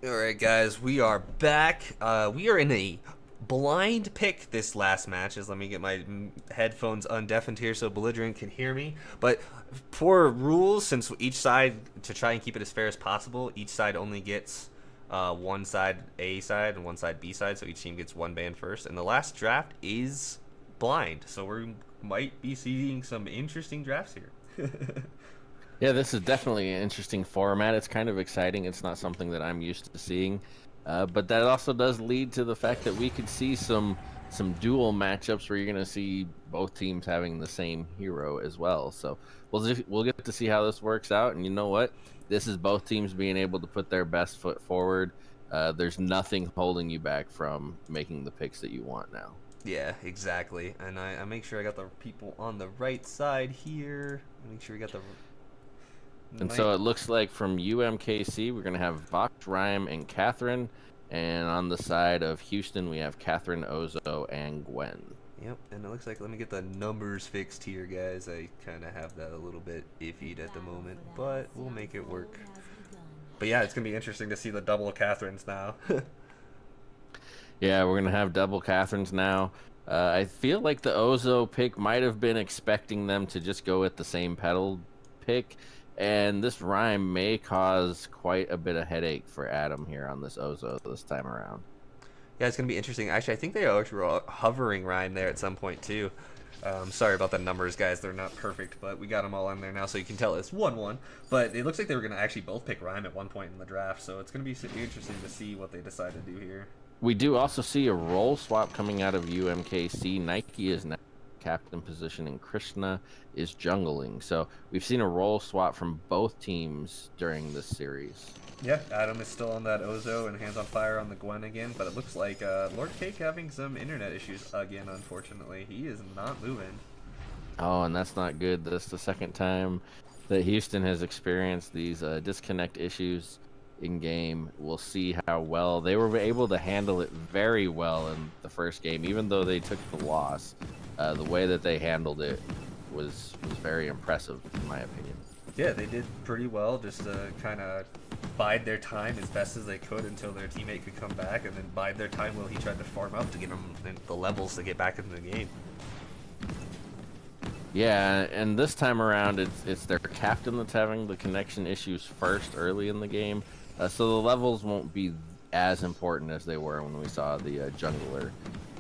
All right, guys, we are back. We are in a blind pick this last match. Let me get my headphones undeafened here so Belligerent can hear me. But for rules, since each side, to try and keep it as fair as possible, each side only gets one side A side and one side B side, so each team gets one ban first. And the last draft is blind, so we might be seeing some interesting drafts here. Yeah, this is definitely an interesting format. It's kind of exciting. It's not something that I'm used to seeing, but that also does lead to the fact that we could see some dual matchups where you're going to see both teams having the same hero as well. So we'll get to see how this works out. And you know what? This is both teams being able to put their best foot forward. There's nothing holding you back from making the picks that you want now. Yeah, exactly. And I make sure I got the people on the right side here. Make sure we got the And so it looks like from UMKC, we're going to have Vox, Rhyme, and Catherine. And on the side of Houston, we have Catherine, Ozo, and Gwen. Yep, and it looks like, let me get the numbers fixed here, guys. I kind of have that a little bit iffied at the moment, but we'll make it work. But yeah, it's going to be interesting to see the double Catherines now. Yeah, we're going to have double Catherines now. I feel like the Ozo pick might have been expecting them to just go with the same pedal pick. And this Rhyme may cause quite a bit of headache for Adam here on this Ozo this time around. Yeah, it's going to be interesting. Actually, I think they were hovering Rhyme there at some point, too. Sorry about the numbers, guys. They're not perfect, but we got them all in there now, so you can tell it's 1-1. But it looks like they were going to actually both pick Rhyme at one point in the draft, so it's going to be interesting to see what they decide to do here. We do also see a role swap coming out of UMKC. Nike is now captain position and Krishna is jungling. So we've seen a role swap from both teams during this series. Yeah, Adam is still on that Ozo and Hands on Fire on the Gwen again, but it looks like Lord Cake having some internet issues again, unfortunately. He is not moving. Oh, and that's not good. That's the second time that Houston has experienced these disconnect issues in game. We'll see how well they were able to handle it very well in the first game, even though they took the loss. The way that they handled it was very impressive, in my opinion. Yeah, they did pretty well, just kind of bide their time as best as they could until their teammate could come back, and then bide their time while he tried to farm up to get them the levels to get back into the game. Yeah, and this time around, it's their captain that's having the connection issues first early in the game, so the levels won't be as important as they were when we saw the jungler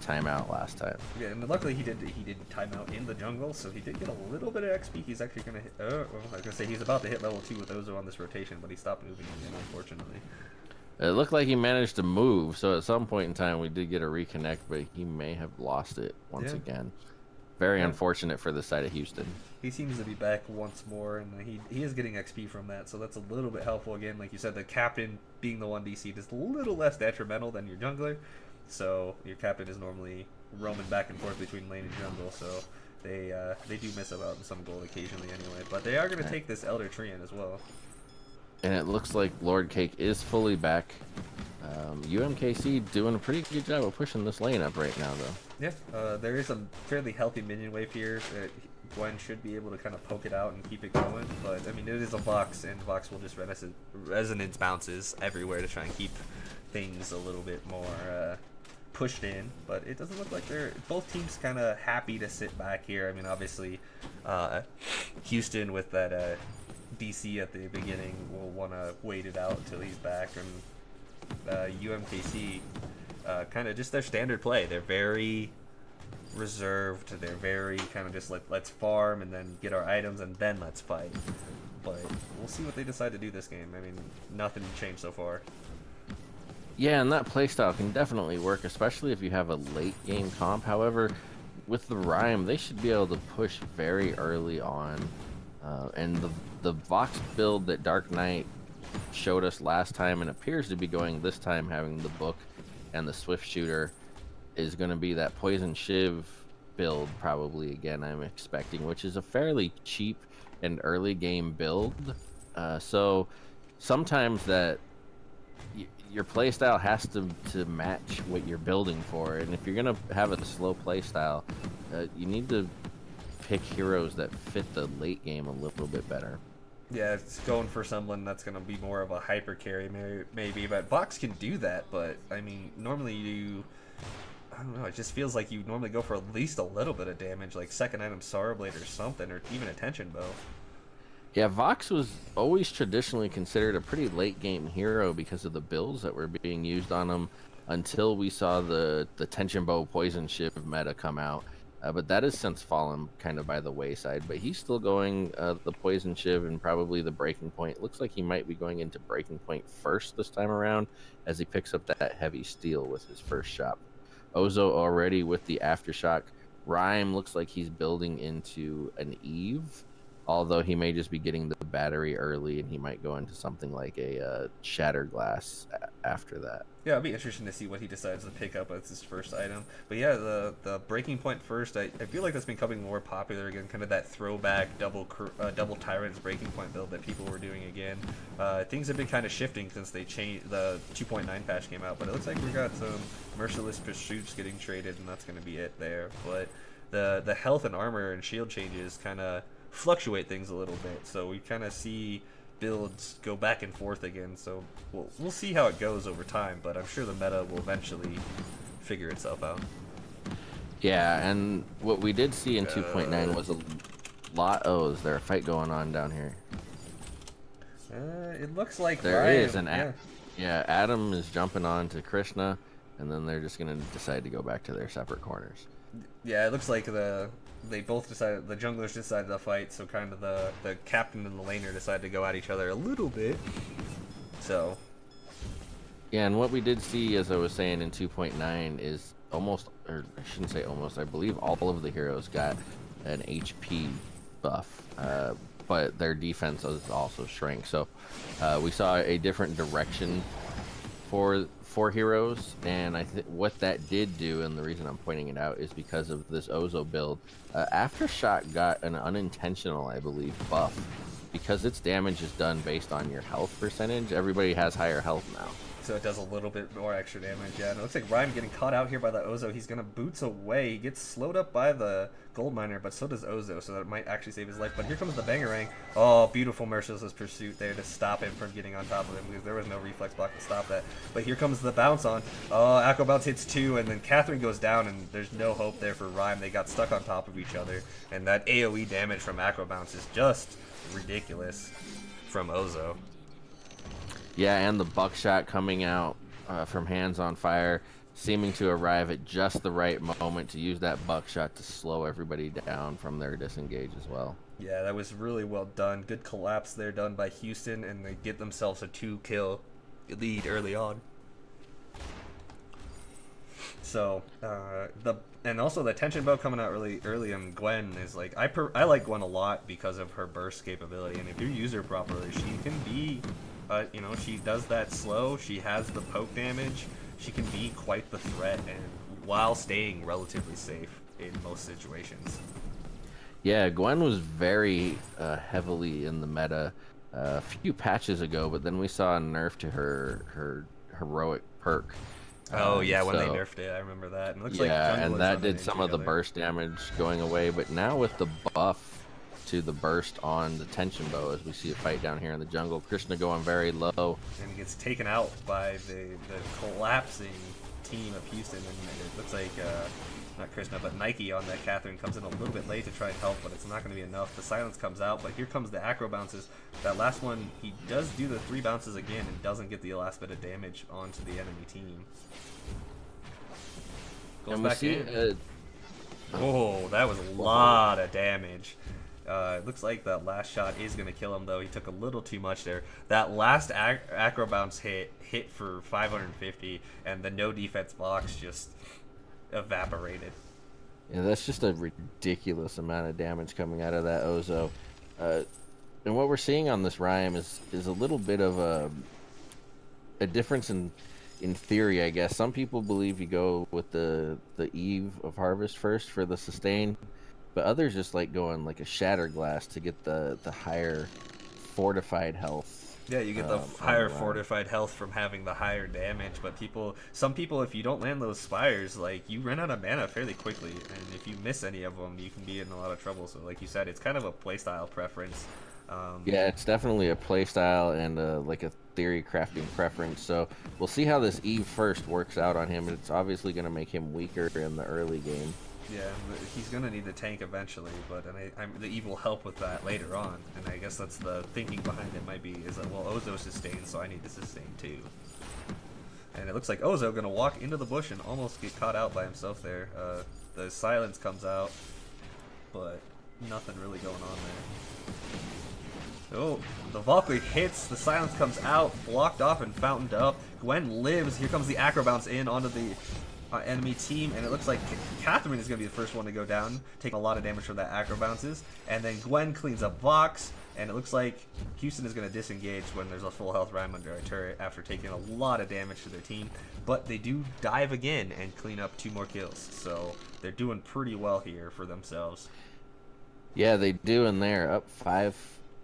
timeout last time. Yeah, and luckily he did timeout in the jungle, so he did get a little bit of XP. He's actually gonna hit. I was gonna say he's about to hit level 2 with Ozo on this rotation, but he stopped moving again, unfortunately. It looked like he managed to move, so at some point in time we did get a reconnect, but he may have lost it once again. Very unfortunate for the side of Houston. He seems to be back once more, and he is getting XP from that, so that's a little bit helpful. Again, like you said, the captain being the one DC'd is a little less detrimental than your jungler. So your captain is normally roaming back and forth between lane and jungle, so they do miss out on some gold occasionally anyway. But they are going to take this Elder Treant as well. And it looks like Lord Cake is fully back. UMKC doing a pretty good job of pushing this lane up right now, though. Yeah, there is a fairly healthy minion wave here. Gwen should be able to kind of poke it out and keep it going, but I mean it is a Vox, and Vox will just resonance bounces everywhere to try and keep things a little bit more pushed in. But it doesn't look like they're both teams kind of happy to sit back here. I mean, obviously, Houston with that DC at the beginning will want to wait it out until he's back, and UMKC kind of just their standard play. They're very reserved. They're very kind of just let's farm and then get our items and then let's fight. But we'll see what they decide to do this game. I mean, nothing changed so far. Yeah, and that playstyle can definitely work, especially if you have a late game comp. However, with the Rhyme, they should be able to push very early on. And the Vox build that Dark Knight showed us last time and appears to be going this time, having the book and the Swift Shooter, is going to be that Poison Shiv build probably again, I'm expecting, which is a fairly cheap and early game build. So sometimes that your playstyle has to match what you're building for, and if you're going to have a slow playstyle, you need to pick heroes that fit the late game a little bit better. Yeah, it's going for someone that's going to be more of a hyper carry, maybe. But Box can do that, but I mean, normally I don't know. It just feels like you normally go for at least a little bit of damage, like second item Sorrow Blade or something, or even a Tension Bow. Yeah, Vox was always traditionally considered a pretty late game hero because of the builds that were being used on him until we saw the Tension Bow Poison Shiv meta come out. But that has since fallen kind of by the wayside. But he's still going the Poison Shiv and probably the Breaking Point. Looks like he might be going into Breaking Point first this time around as he picks up that heavy steel with his first shot. Ozo already with the Aftershock. Rhyme looks like he's building into an Eve, although he may just be getting the battery early and he might go into something like a Shatterglass after that. Yeah, it'll be interesting to see what he decides to pick up as his first item. But yeah, the Breaking Point first, I feel like that's becoming more popular again, kind of that throwback double Tyrant's Breaking Point build that people were doing again. Things have been kind of shifting since they changed, the 2.9 patch came out, but it looks like we got some Merciless Pursuits getting traded, and that's going to be it there. But the health and armor and shield changes kind of fluctuate things a little bit, so we kind of see builds go back and forth again, so we'll see how it goes over time, but I'm sure the meta will eventually figure itself out. Yeah, and what we did see in 2.9 was a lot. Oh, is there a fight going on down here? It looks like There Ryan, is, and yeah, Adam is jumping on to Krishna, and then they're just going to decide to go back to their separate corners. yeah, it looks like they both decided, the junglers decided to fight, so kind of the captain and the laner decided to go at each other a little bit. So Yeah, and what we did see, as I was saying in 2.9, is almost, or I shouldn't say almost, I believe all of the heroes got an HP buff, but their defense has also shrank. So we saw a different direction for heroes, and what that did do, and the reason I'm pointing it out, is because of this Ozo build. Aftershock got an unintentional, I believe, buff because its damage is done based on your health percentage. Everybody has higher health now. so it does a little bit more extra damage. Yeah, and it looks like Rhyme getting caught out here by the Ozo. He's gonna boots away. He gets slowed up by the Gold Miner, but so does Ozo, so that might actually save his life. But here comes the Bangarang. Oh, beautiful Merciless Pursuit there to stop him from getting on top of him, because there was no reflex block to stop that. But here comes the bounce on. Oh, Aqua Bounce hits 2, and then Catherine goes down, and there's no hope there for Rhyme. They got stuck on top of each other, and that AoE damage from Aqua Bounce is just ridiculous from Ozo. Yeah, and the buckshot coming out from Hands on Fire, seeming to arrive at just the right moment to use that buckshot to slow everybody down from their disengage as well. Yeah, that was really well done. Good collapse there done by Houston, and they get themselves a 2-kill lead early on. So and also the Tension Bow coming out really early on Gwen is like, I like Gwen a lot because of her burst capability, and if you use her properly, she can be, you know, she does that slow. She has the poke damage. She can be quite the threat, and while staying relatively safe in most situations. Yeah, Gwen was very heavily in the meta a few patches ago, but then we saw a nerf to her heroic perk. Oh yeah, when they nerfed it, I remember that. And it looks yeah, like and that did some of the burst damage going away. But now with the buff to the burst on the Tension Bow, as we see a fight down here in the jungle, Krishna going very low, and he gets taken out by the collapsing team of Houston. And it looks like not Krishna, but Nike on that Catherine comes in a little bit late to try and help, but it's not going to be enough. The silence comes out, but here comes the acro bounces. That last one, he does do the 3 bounces again and doesn't get the last bit of damage onto the enemy team. Goes and back we see in. Oh, that was a lot of damage. It looks like that last shot is going to kill him, though. He took a little too much there. That last acro bounce hit for 550, and the no defense box just evaporated. Yeah, that's just a ridiculous amount of damage coming out of that Ozo. And what we're seeing on this Rhyme is a little bit of a difference in theory, I guess. Some people believe you go with the Eve of Harvest first for the sustain, but others just like going like a Shatterglass to get the higher fortified health Yeah, you get the on the higher Rhyme. fortified health from having the higher damage, but some people, if you don't land those spires, like, you run out of mana fairly quickly, and if you miss any of them, you can be in a lot of trouble. So, like you said, it's kind of a playstyle preference. Yeah, it's definitely a playstyle and like a theory crafting preference. So we'll see how this Eve first works out on him. It's obviously going to make him weaker in the early game. Yeah, he's gonna need the tank eventually, but the Eve will help with that later on. And I guess that's the thinking behind it. Might be is that, well, Ozo sustains, so I need to sustain too. And it looks like Ozo gonna walk into the bush and almost get caught out by himself there. The silence comes out, but nothing really going on there. Oh, the Valkyrie hits, the silence comes out, blocked off and fountained up. Gwen lives. Here comes the Acro Bounce in onto the enemy team, and it looks like Catherine is going to be the first one to go down, taking a lot of damage from that Acro Bounces. And then Gwen cleans up Vox, and it looks like Houston is going to disengage when there's a full health Rhyme under a turret after taking a lot of damage to their team. But they do dive again and clean up 2 more kills, so they're doing pretty well here for themselves. Yeah, they do, and they're up 5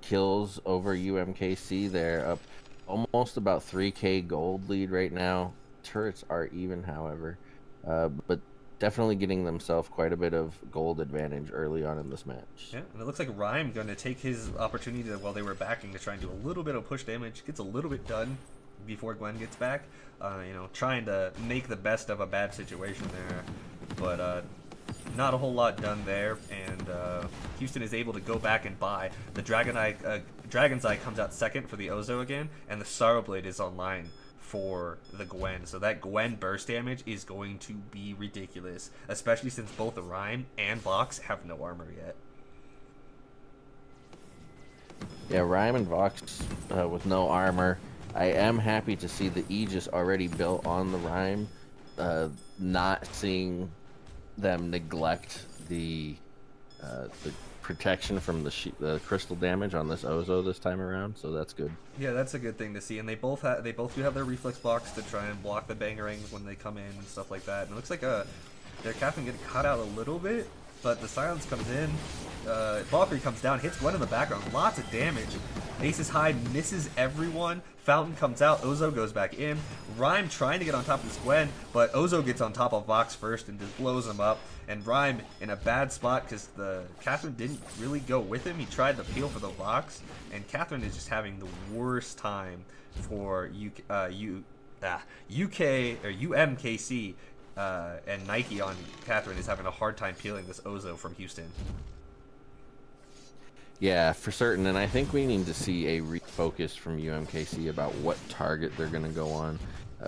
kills over UMKC. They're up almost about 3k gold lead right now. Turrets are even, however, but definitely getting themselves quite a bit of gold advantage early on in this match. Yeah, and it looks like Rhyme going to take his opportunity to, while they were backing, to try and do a little bit of push damage. Gets a little bit done before Gwen gets back. You know, trying to make the best of a bad situation there, but not a whole lot done there. And Houston is able to go back and buy. The Dragon's Eye comes out second for the Ozo again, and the Sorrow Blade is online for the Gwen. So that Gwen burst damage is going to be ridiculous, especially since both the Rhyme and Vox have no armor yet. Yeah, Rhyme and Vox with no armor. I am happy to see the Aegis already built on the Rhyme, not seeing them neglect the protection from the crystal damage on this Ozo this time around, so that's good. Yeah, that's a good thing to see. And they both do have their reflex blocks to try and block the bangerangs when they come in and stuff like that. And it looks like their Catherine getting caught out a little bit, but the silence comes in. Valkyrie comes down, hits Gwen in the background, lots of damage. Aces high, misses everyone. Fountain comes out, Ozo goes back in. Rhyme trying to get on top of this Gwen, but Ozo gets on top of Vox first and just blows him up. And Rhyme in a bad spot because the Catherine didn't really go with him. He tried to peel for the Vox, and Catherine is just having the worst time for UK or UMKC. And Nike on Catherine is having a hard time peeling this Ozo from Houston. Yeah, for certain, and I think we need to see a refocus from UMKC about what target they're going to go on.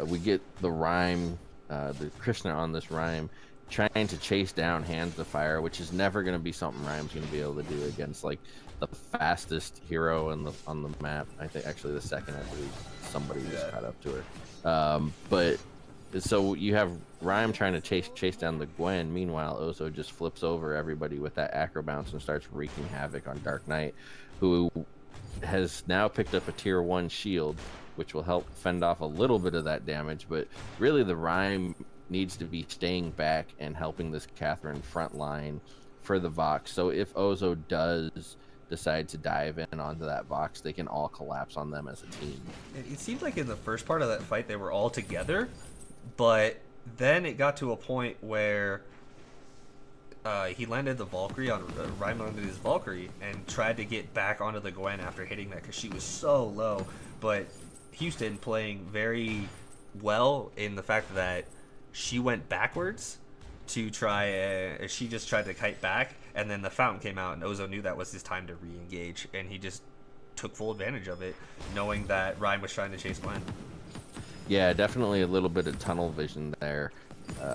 We get the Rhyme, the Krishna on this Rhyme, trying to chase down Hands of Fire, which is never going to be something Rhyme's going to be able to do against like the fastest hero on the map. I think actually the second, I believe somebody just caught up to her. But so you have Rhyme trying to chase down the Gwen. Meanwhile, Ozo just flips over everybody with that Acro Bounce and starts wreaking havoc on Dark Knight, who has now picked up a tier 1 shield, which will help fend off a little bit of that damage. But really, the Rhyme needs to be staying back and helping this Catherine front line for the Vox. So if Ozo does decide to dive in onto that Vox, they can all collapse on them as a team. It seemed like in the first part of that fight they were all together, but then it got to a point where he landed the Valkyrie on Rhyme landed his Valkyrie and tried to get back onto the Gwen after hitting that because she was so low. But Houston playing very well in the fact that she went backwards to try. She just tried to kite back, and then the fountain came out, and Ozo knew that was his time to re-engage, and he just took full advantage of it, knowing that Rhyme was trying to chase Gwen. Yeah, definitely a little bit of tunnel vision there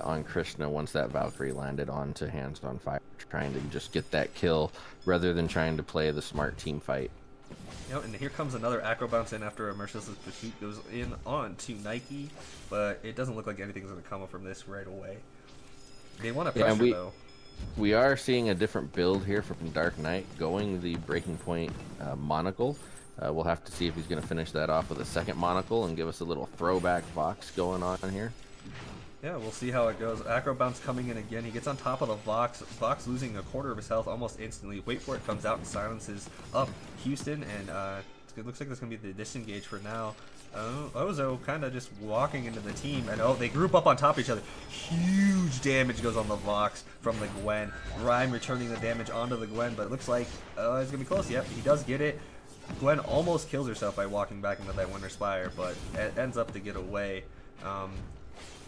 on Krishna once that Valkyrie landed onto Hands on Fire, trying to just get that kill rather than trying to play the smart team fight. You know, and here comes another Acro Bounce in after a Merciless Pursuit goes in on to Nike, but it doesn't look like anything's going to come up from this right away. They want to pressure, though. We are seeing a different build here from Dark Knight, going the Breaking Point monocle. We'll have to see if he's going to finish that off with a second monocle and give us a little throwback Vox going on here. Yeah, we'll see how it goes. Acro Bounce coming in again. He gets on top of the Vox. Vox losing a quarter of his health almost instantly. Wait for it, comes out and silences up Houston, and It looks like that's going to be the disengage for now. Ozo kind of just walking into the team, and oh, they group up on top of each other. Huge damage goes on the Vox from the Gwen. Rhyme returning the damage onto the Gwen, but it looks like it's going to be close. Yep, he does get it. Gwen almost kills herself by walking back into that Winter Spire, but it ends up to get away.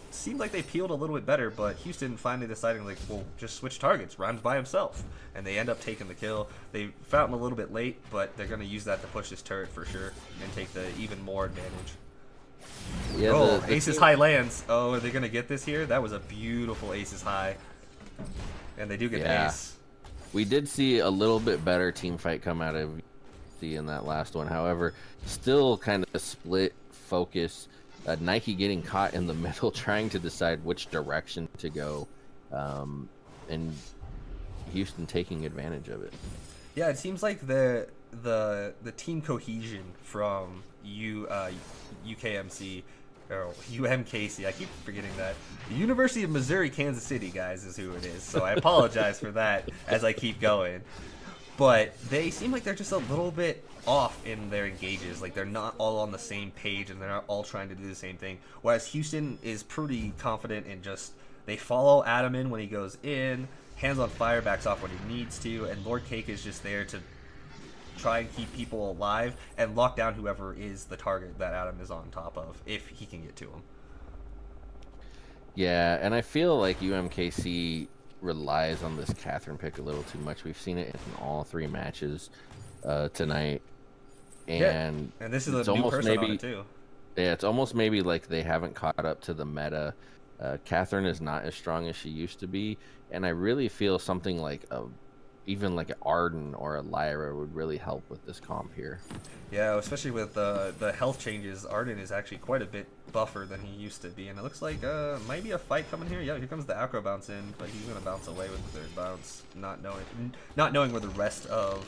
Seemed like they peeled a little bit better, but Houston finally deciding, like, well, just switch targets. Rhyme's by himself, and they end up taking the kill. They found him a little bit late, but they're going to use that to push this turret for sure and take the even more advantage. Yeah, oh, Aces High lands. Oh, are they going to get this here? That was a beautiful Aces High. And they do get the ace. We did see a little bit better team fight come out of in that last one. However, still kind of split focus. Nike getting caught in the middle, trying to decide which direction to go, and Houston taking advantage of it. Yeah, it seems like the team cohesion from UKMC or UMKC. I keep forgetting that. The University of Missouri Kansas City, guys, is who it is. So I apologize for that as I keep going. But they seem like they're just a little bit off in their engages. Like, they're not all on the same page and they're not all trying to do the same thing. Whereas Houston is pretty confident in just, they follow Adam in when he goes in, hands on fire, backs off when he needs to, and Lord Cake is just there to try and keep people alive and lock down whoever is the target that Adam is on top of, if he can get to him. Yeah, and I feel like UMKC relies on this Catherine pick a little too much. We've seen it in all 3 matches tonight, and this is a new person on it too. Yeah, it's almost maybe like they haven't caught up to the meta. Catherine is not as strong as she used to be, and I really feel something like even like an Arden or a Lyra would really help with this comp here. Yeah, especially with the health changes. Arden is actually quite a bit buffer than he used to be, and it looks like might be a fight coming here. Yeah, here comes the Acro bounce in, but he's gonna bounce away with the third bounce, not knowing where the rest of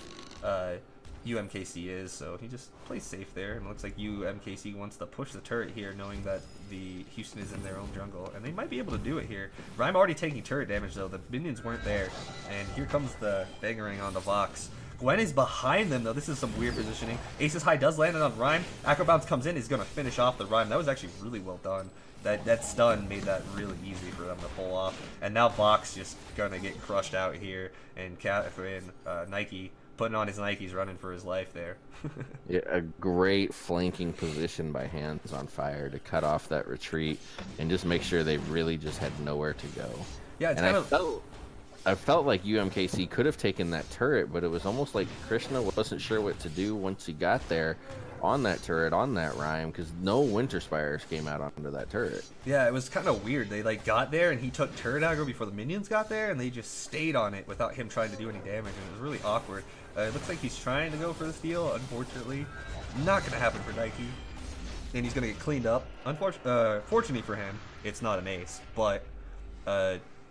UMKC is, so he just plays safe there, and it looks like UMKC wants to push the turret here, knowing that the Houston is in their own jungle, and they might be able to do it here. Rhyme already taking turret damage, though. The minions weren't there, and here comes the Bangerang on the Vox. Gwen is behind them, though. This is some weird positioning. Aces High does land it on Rhyme. Acro Bounce comes in, he's going to finish off the Rhyme. That was actually really well done. That stun made that really easy for them to pull off, and now Vox just going to get crushed out here, and Catherine, Nike, putting on his Nikes, running for his life there. Yeah, a great flanking position by Hands on Fire to cut off that retreat and just make sure they really just had nowhere to go. Yeah, it's and kind I felt like UMKC could have taken that turret, but it was almost like Krishna wasn't sure what to do once he got there on that turret, on that Rhyme, because no Winter Spires came out onto that turret. Yeah, it was kind of weird. They like got there and he took turret aggro before the minions got there, and they just stayed on it without him trying to do any damage, and it was really awkward. It looks like he's trying to go for the steal. Unfortunately, not going to happen for Nike, and he's going to get cleaned up. Fortunately for him, it's not an ace, but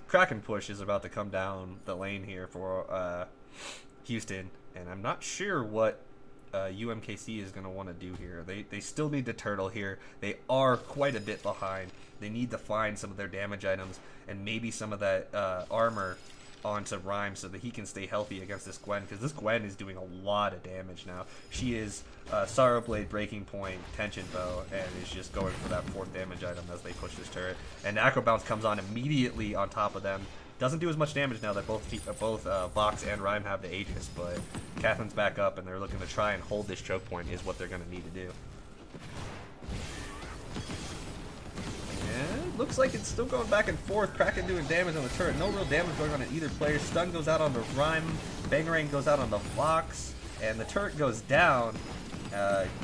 Kraken push is about to come down the lane here for Houston, and I'm not sure what UMKC is going to want to do here. They still need to turtle here. They are quite a bit behind. They need to find some of their damage items and maybe some of that armor onto Rhyme so that he can stay healthy against this Gwen, because this Gwen is doing a lot of damage now. She is Sorrow Blade, Breaking Point, Tension Bow, and is just going for that 4th damage item as they push this turret. And Acro Bounce comes on immediately on top of them. Doesn't do as much damage now that both Vox and Rhyme have the Aegis, but Catherine's back up and they're looking to try and hold this choke point is what they're going to need to do. And it looks like it's still going back and forth. Kraken doing damage on the turret. No real damage going on in either player. Stun goes out on the Rhyme. Bangerang goes out on the Vox. And the turret goes down.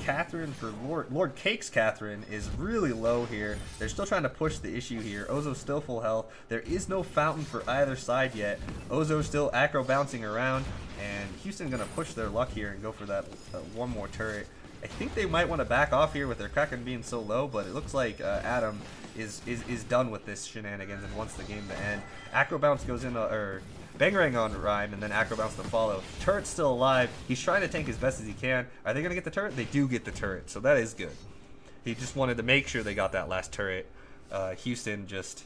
Catherine for Lord Cake's Catherine is really low here. They're still trying to push the issue here. Ozo's still full health. There is no fountain for either side yet. Ozo's still acro bouncing around, and Houston gonna push their luck here and go for that one more turret. I think they might want to back off here with their Kraken being so low, but it looks like Adam is done with this shenanigans and wants the game to end. Acro Bounce goes in, or Bangerang on Rhyme, and then Acro Bounce to follow. Turret's still alive. He's trying to tank as best as he can. Are they going to get the turret? They do get the turret, so that is good. He just wanted to make sure they got that last turret. Houston just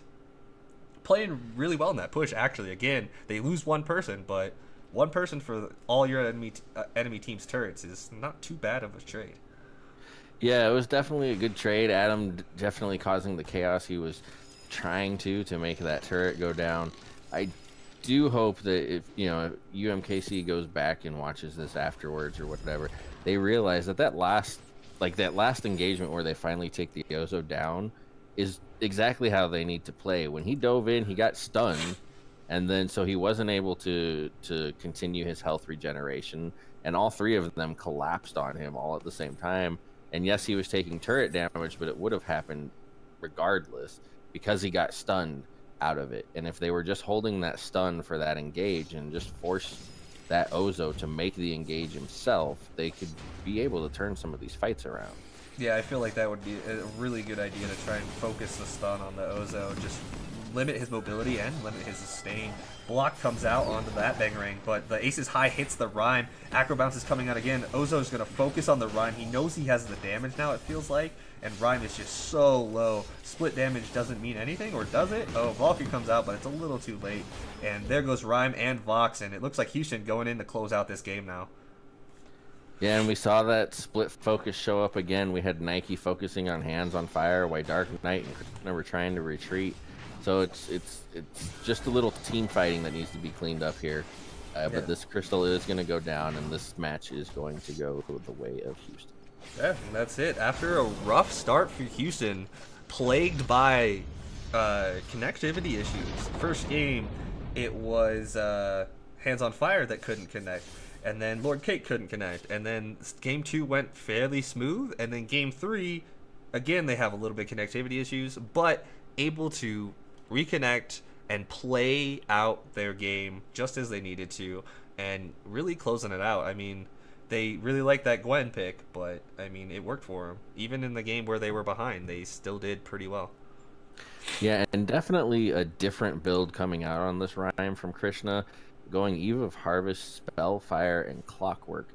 playing really well in that push, actually. Again, they lose one person, but one person for all your enemy team's turrets is not too bad of a trade. Yeah, it was definitely a good trade. Adam definitely causing the chaos he was trying to make that turret go down. I do hope that if UMKC goes back and watches this afterwards or whatever, they realize that that last engagement where they finally take the Ozo down is exactly how they need to play. When he dove in, he got stunned, and then so he wasn't able to continue his health regeneration, and all three of them collapsed on him all at the same time. And yes, he was taking turret damage, but it would have happened regardless because he got stunned out of it. And if they were just holding that stun for that engage and just force that Ozo to make the engage himself, they could be able to turn some of these fights around. Yeah, I feel like that would be a really good idea to try and focus the stun on the Ozo, just limit his mobility and limit his sustain. Block comes out onto that Bangarang, but the Ace's High hits the Rhyme. Acro Bounce is coming out again. Ozo's going to focus on the Rhyme. He knows he has the damage now, it feels like, and Rhyme is just so low. Split damage doesn't mean anything, or does it? Oh, Valkyrie comes out, but it's a little too late. And there goes Rhyme and Vox, and it looks like Houston going in to close out this game now. Yeah, and we saw that split focus show up again. We had Nike focusing on Hands on Fire, while Dark Knight and Krishna were trying to retreat. So it's just a little team fighting that needs to be cleaned up here. But this crystal is going to go down, and this match is going to go the way of Houston. Yeah, and that's it. After a rough start for Houston, plagued by connectivity issues. First game, it was Hands on Fire that couldn't connect. And then Lord Cake couldn't connect. And then game 2 went fairly smooth. And then game 3, again, they have a little bit of connectivity issues, but able to reconnect and play out their game just as they needed to, and really closing it out. I mean, they really liked that Gwen pick, but I mean, it worked for them. Even in the game where they were behind, they still did pretty well. Yeah, and definitely a different build coming out on this Rhyme from Krishna, going Eve of Harvest, Spellfire, and Clockwork.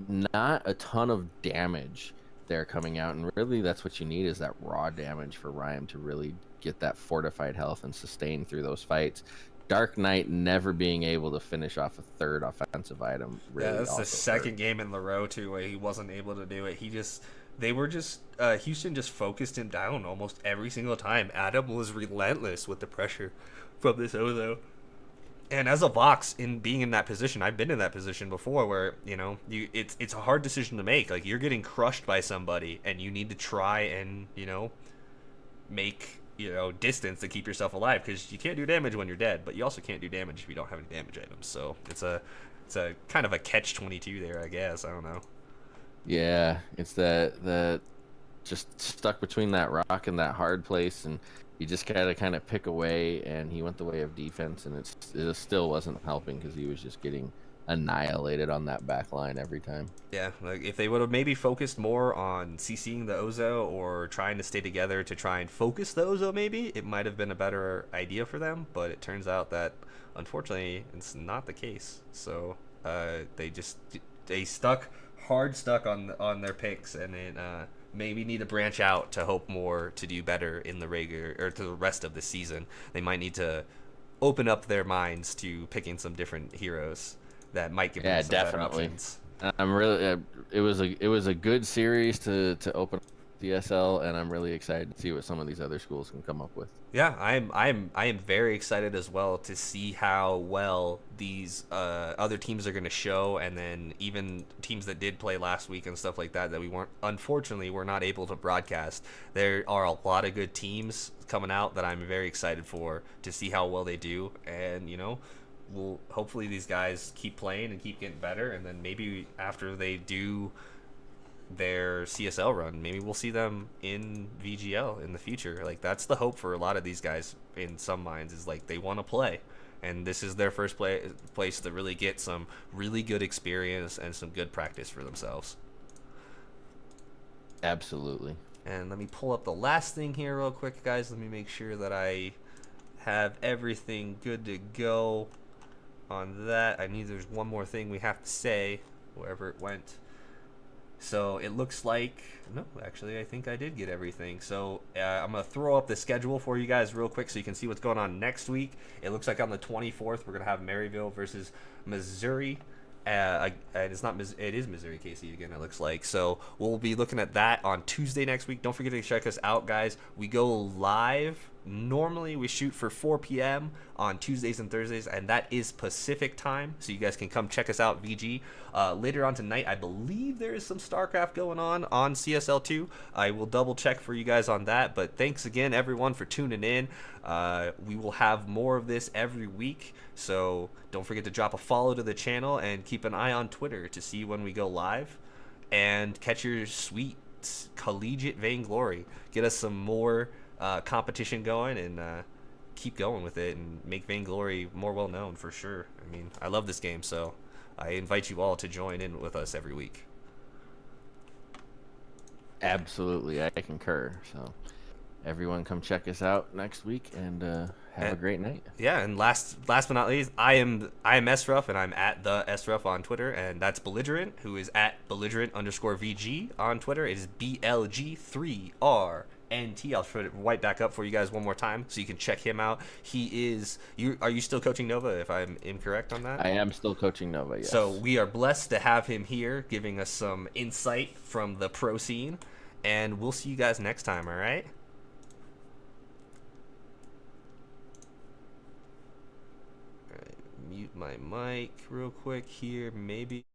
Not a ton of damage there coming out, and really that's what you need, is that raw damage for Rhyme to really get that fortified health and sustain through those fights. Dark Knight never being able to finish off a third offensive item. Really, yeah, that's the second game in the row too where he wasn't able to do it. Houston just focused him down almost every single time. Adam was relentless with the pressure from this Ozo. And as a Vox, in being in that position, I've been in that position before, where it's a hard decision to make. Like, you're getting crushed by somebody, and you need to try and make distance to keep yourself alive, because you can't do damage when you're dead, but you also can't do damage if you don't have any damage items. So it's a kind of a catch-22 there, I guess. I don't know. Yeah, it's that just stuck between that rock and that hard place, and you just gotta kind of pick away, and he went the way of defense, and it still wasn't helping because he was just getting annihilated on that back line every time. Yeah, like if they would have maybe focused more on CCing the Ozo or trying to stay together to try and focus the Ozo, maybe it might have been a better idea for them, but it turns out that unfortunately it's not the case. So they stuck on their picks, and it maybe need to branch out to hope more to do better in the regular or to the rest of the season. They might need to open up their minds to picking some different heroes that might give them some better options. I'm really it was a good series to open DSL, and I'm really excited to see what some of these other schools can come up with. Yeah, I am very excited as well to see how well these other teams are going to show, and then even teams that did play last week and stuff like that we were not able to broadcast. There are a lot of good teams coming out that I'm very excited for to see how well they do, and hopefully these guys keep playing and keep getting better, and then maybe after they do their CSL run, maybe we'll see them in VGL in the future. Like, that's the hope for a lot of these guys in some minds, is like they want to play, and this is their first place to really get some really good experience and some good practice for themselves. Absolutely. And let me pull up the last thing here real quick, guys. Let me make sure that I have everything good to go on that. I need there's one more thing we have to say wherever it went. So it looks like, no, actually, I think I did get everything. So I'm going to throw up the schedule for you guys real quick so you can see what's going on next week. It looks like on the 24th, we're going to have Maryville versus Missouri. And it's not, it is Missouri KC again, it looks like. So we'll be looking at that on Tuesday next week. Don't forget to check us out, guys. We go live. Normally we shoot for 4 p.m. on Tuesdays and Thursdays, and that is Pacific time, so you guys can come check us out, VG. Later on tonight, I believe there is some StarCraft going on CSL2. I will double check for you guys on that, but thanks again, everyone, for tuning in. We will have more of this every week, so don't forget to drop a follow to the channel and keep an eye on Twitter to see when we go live, and catch your sweet collegiate Vainglory. Get us some more competition going, and keep going with it and make Vainglory more well known for sure. I mean, I love this game, so I invite you all to join in with us every week. Absolutely, I concur. So everyone come check us out next week, and have a great night. Yeah, and last but not least, I am SRuff, and I'm at the SRuff on Twitter, and that's Belligerent, who is at belligerent_VG on Twitter. It is BLG3RNT. I'll put it right back up for you guys one more time so you can check him out. He is, are you still coaching Nova, if I'm incorrect on that? I am still coaching Nova, yes. So we are blessed to have him here giving us some insight from the pro scene, and we'll see you guys next time, all right? All right, mute my mic real quick here, maybe.